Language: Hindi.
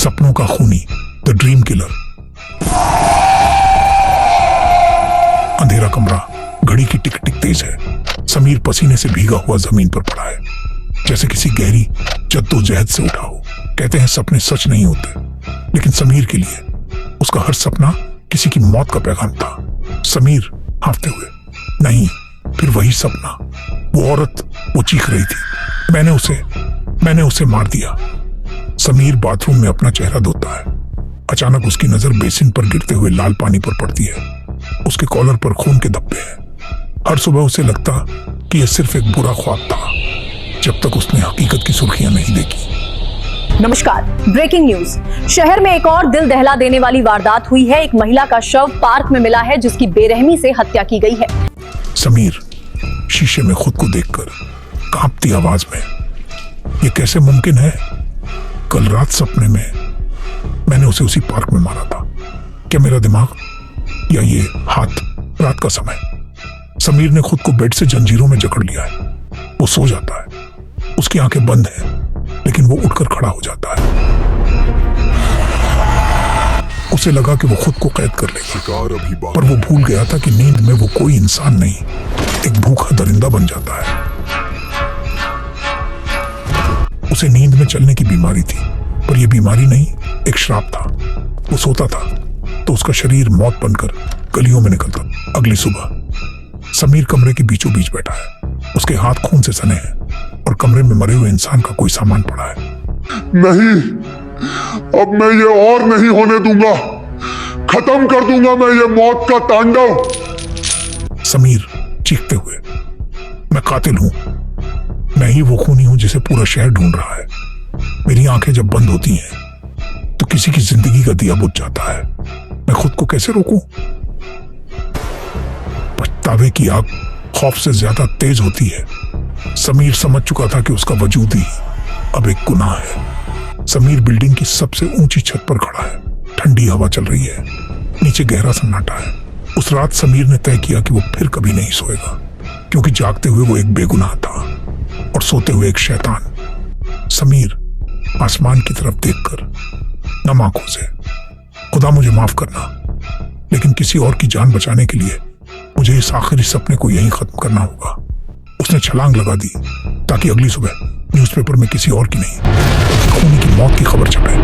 सपनों का खूनी, द ड्रीम किलर। अंधेरा कमरा, घड़ी की टिक टिक तेज है। समीर पसीने से भीगा हुआ जमीन पर पड़ा है, जैसे किसी गहरी जद्दोजहद से उठा हो। कहते हैं सपने सच नहीं होते, लेकिन समीर के लिए उसका हर सपना किसी की मौत का पैगाम था। समीर हांफते हुए, नहीं, फिर वही सपना, वो औरत, वो चीख रही थी, मैंने उसे मार दिया। समीर बाथरूम में अपना चेहरा धोता है। अचानक उसकी नजर बेसिन पर गिरते हुए लाल पानी पर पड़ती है। उसके कॉलर पर खून के धब्बे हैं। हर सुबह उसे लगता कि यह सिर्फ एक बुरा ख्वाब था, जब तक उसने हकीकत की सुर्खियां नहीं देखी। नमस्कार, ब्रेकिंग न्यूज। शहर में एक और दिल दहला देने वाली वारदात हुई है। एक महिला का शव पार्क में मिला है, जिसकी बेरहमी से हत्या की गई है। समीर शीशे में खुद को देखकर कांपती आवाज में, ये कैसे मुमकिन है? कल रात सपने में मैंने उसे उसी पार्क में मारा था। क्या मेरा दिमाग या ये हाथ? रात का समय। समीर ने खुद को बेड से जंजीरों में जकड़ लिया है। वो सो जाता है, उसकी आंखें बंद हैं, लेकिन वो उठकर खड़ा हो जाता है। उसे लगा कि वो खुद को कैद कर लेगा, पर वो भूल गया था कि नींद में वो कोई इंसान नहीं, एक भूखा दरिंदा बन जाता है। उसे नींद में चलने की बीमारी थी, पर यह बीमारी नहीं, एक श्राप था। वो सोता था तो उसका शरीर मौत बनकर गलियों में निकलता। अगली सुबह समीर कमरे के बीचों बीच बैठा है। उसके हाथ खून से सने हैं और कमरे में मरे हुए इंसान का कोई सामान पड़ा है। नहीं, अब मैं ये और नहीं होने दूंगा। खत्म कर दूंगा मैं ये मौत का तांडव। समीर चीखते हुए, मैं कातिल हूं, मैं ही वो खूनी हूं जिसे पूरा शहर ढूंढ रहा है। मेरी आंखें जब बंद होती हैं तो किसी की जिंदगी का दिया बुझ जाता है। मैं खुद को कैसे रोकूं? पछतावे की आग खौफ से ज्यादा तेज होती है। समीर समझ चुका था कि उसका वजूद ही अब एक गुनाह है। समीर बिल्डिंग की सबसे ऊंची छत पर खड़ा है। ठंडी हवा चल रही है, नीचे गहरा सन्नाटा है। उस रात समीर ने तय किया कि वो फिर कभी नहीं सोएगा, क्योंकि जागते हुए वो एक बेगुनाह था और सोते हुए एक शैतान। समीर आसमान की तरफ देखकर नम आंखों से, खुदा मुझे माफ करना, लेकिन किसी और की जान बचाने के लिए मुझे इस आखिरी सपने को यहीं खत्म करना होगा। उसने छलांग लगा दी ताकि अगली सुबह न्यूज़पेपर में किसी और की नहीं, खूनी की मौत की खबर छपे।